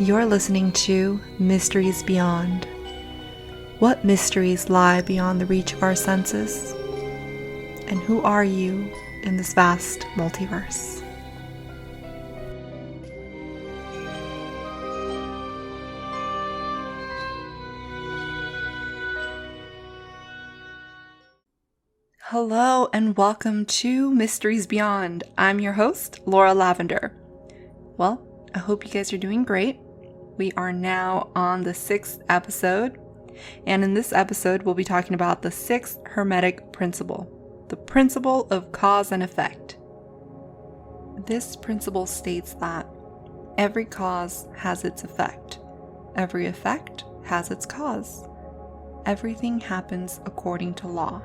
You're listening to Mysteries Beyond. What mysteries lie beyond the reach of our senses? And who are you in this vast multiverse? Hello and welcome to Mysteries Beyond. I'm your host, Laura Lavender. Well, I hope you guys are doing great. We are now on the 6th episode, and in this episode we'll be talking about the 6th Hermetic Principle, the principle of cause and effect. This principle states that every cause has its effect, every effect has its cause. Everything happens according to law.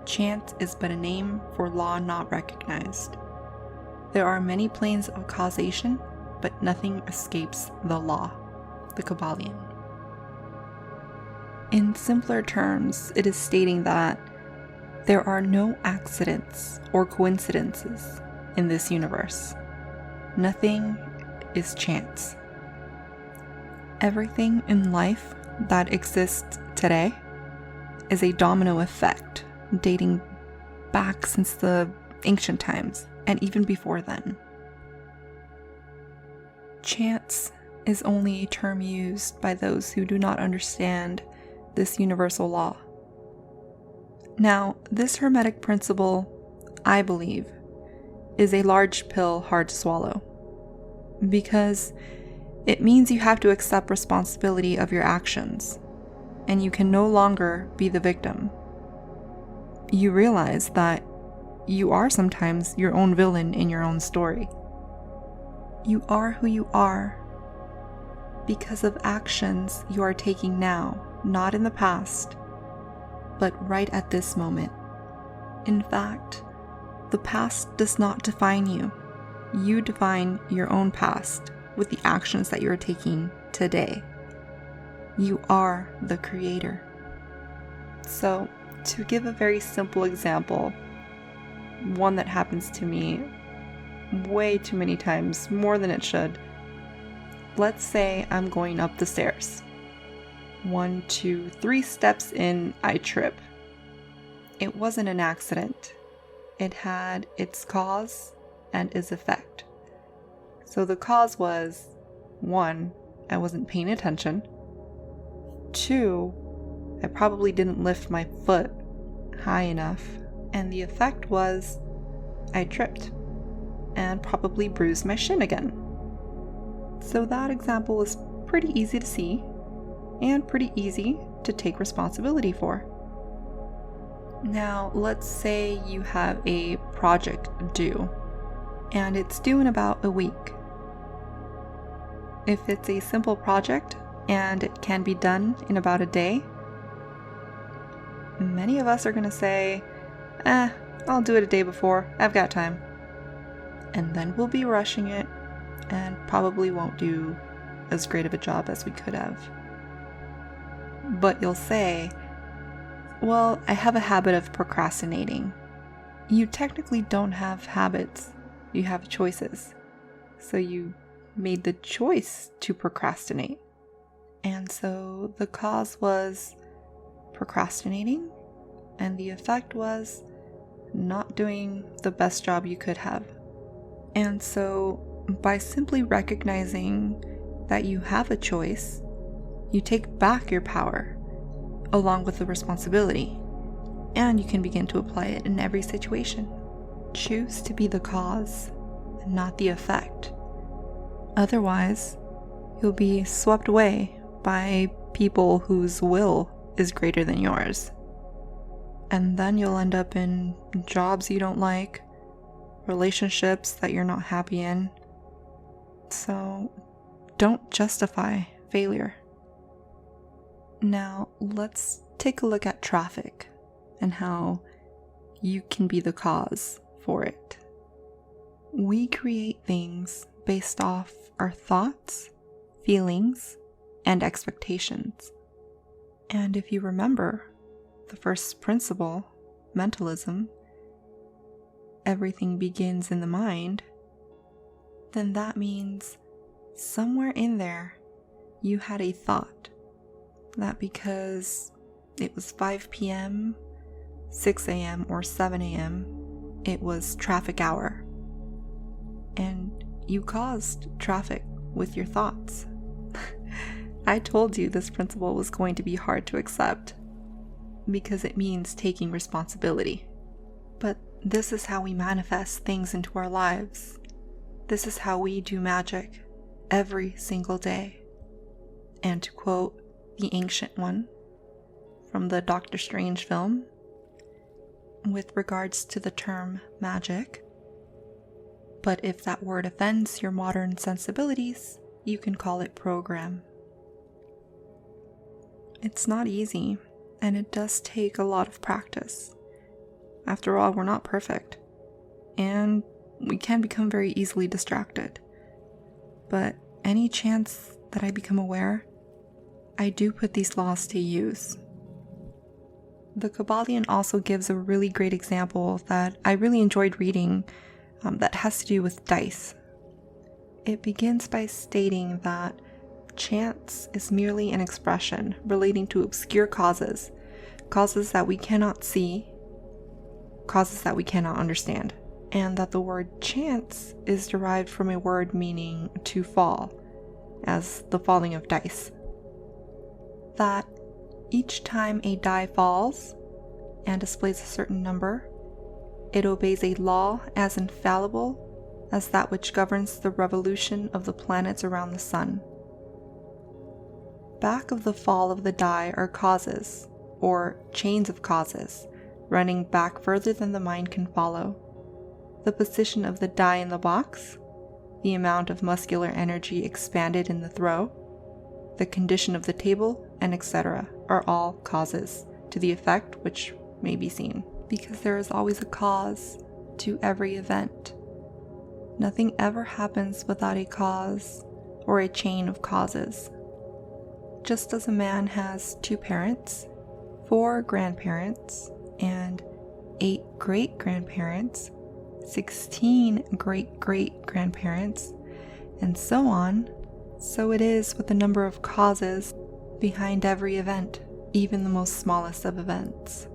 Chance is but a name for law not recognized. There are many planes of causation, but nothing escapes the law, the Kabbalion. In simpler terms, it is stating that there are no accidents or coincidences in this universe. Nothing is chance. Everything in life that exists today is a domino effect dating back since the ancient times and even before then. Chance is only a term used by those who do not understand this universal law. Now, this Hermetic Principle, I believe, is a large pill hard to swallow, because it means you have to accept responsibility of your actions, and you can no longer be the victim. You realize that you are sometimes your own villain in your own story. You are who you are because of actions you are taking now, not in the past, but right at this moment. In fact, the past does not define you. You define your own past with the actions that you are taking today. You are the creator. So, to give a very simple example, one that happens to me way too many times, more than it should. Let's say I'm going up the stairs. 1, 2, 3 steps in, I trip. It wasn't an accident. It had its cause and its effect. So the cause was, 1, I wasn't paying attention. 2, I probably didn't lift my foot high enough. And the effect was, I tripped and probably bruised my shin again. So that example is pretty easy to see and pretty easy to take responsibility for. Now, let's say you have a project due, and it's due in about a week. If it's a simple project and it can be done in about a day, many of us are going to say, I'll do it a day before, I've got time. And then we'll be rushing it and probably won't do as great of a job as we could have. But you'll say, well, I have a habit of procrastinating. You technically don't have habits, you have choices. So you made the choice to procrastinate. And so the cause was procrastinating, and the effect was not doing the best job you could have. And so by simply recognizing that you have a choice, you take back your power along with the responsibility, and you can begin to apply it in every situation. Choose to be the cause and not the effect. Otherwise, you'll be swept away by people whose will is greater than yours. And then you'll end up in jobs you don't like, relationships that you're not happy in. So don't justify failure. Now let's take a look at traffic and how you can be the cause for it. We create things based off our thoughts, feelings, and expectations. And if you remember, the first principle, mentalism, everything begins in the mind, then that means somewhere in there, you had a thought that because it was 5 p.m., 6 a.m., or 7 a.m., it was traffic hour. And you caused traffic with your thoughts. I told you this principle was going to be hard to accept because it means taking responsibility. But this is how we manifest things into our lives. This is how we do magic every single day. And to quote the Ancient One from the Doctor Strange film, with regards to the term magic, but if that word offends your modern sensibilities, you can call it program. It's not easy, and it does take a lot of practice. After all, we're not perfect, and we can become very easily distracted. But any chance that I become aware, I do put these laws to use. The Kabbalion also gives a really great example that I really enjoyed reading that has to do with dice. It begins by stating that chance is merely an expression relating to obscure causes that we cannot see, causes that we cannot understand, and that the word chance is derived from a word meaning to fall, as the falling of dice. That each time a die falls and displays a certain number, it obeys a law as infallible as that which governs the revolution of the planets around the sun. Back of the fall of the die are causes, or chains of causes, running back further than the mind can follow. The position of the die in the box, the amount of muscular energy expanded in the throw, the condition of the table, and etc. are all causes to the effect which may be seen. Because there is always a cause to every event. Nothing ever happens without a cause or a chain of causes. Just as a man has 2 parents, 4 grandparents, and 8 great-grandparents, 16 great-great-grandparents, and so on, so it is with the number of causes behind every event, even the most smallest of events.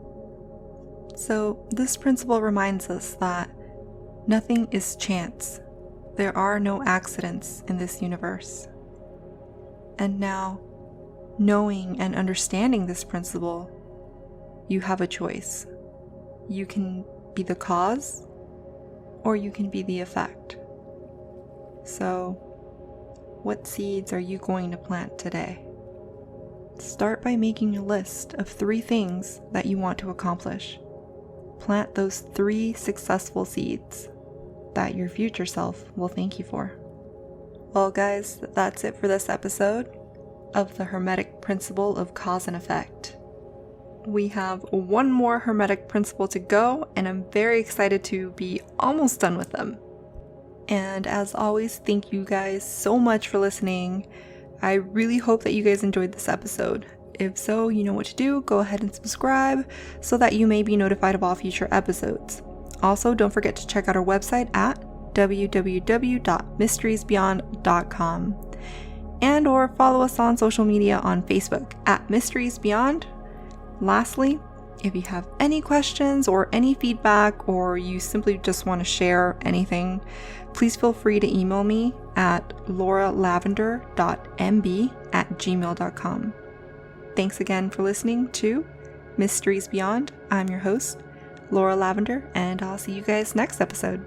So this principle reminds us that nothing is chance. There are no accidents in this universe. And now, knowing and understanding this principle, you have a choice. You can be the cause, or you can be the effect. So, what seeds are you going to plant today? Start by making a list of 3 things that you want to accomplish. Plant those 3 successful seeds that your future self will thank you for. Well guys, that's it for this episode of the Hermetic Principle of Cause and Effect. We have one more Hermetic Principle to go, and I'm very excited to be almost done with them. And as always, thank you guys so much for listening. I really hope that you guys enjoyed this episode. If so, you know what to do. Go ahead and subscribe so that you may be notified of all future episodes. Also, don't forget to check out our website at www.mysteriesbeyond.com and or follow us on social media on Facebook at Mysteries Beyond. Lastly, if you have any questions or any feedback, or you simply just want to share anything, please feel free to email me at lauralavender.mb@gmail.com. Thanks again for listening to Mysteries Beyond. I'm your host, Laura Lavender, and I'll see you guys next episode.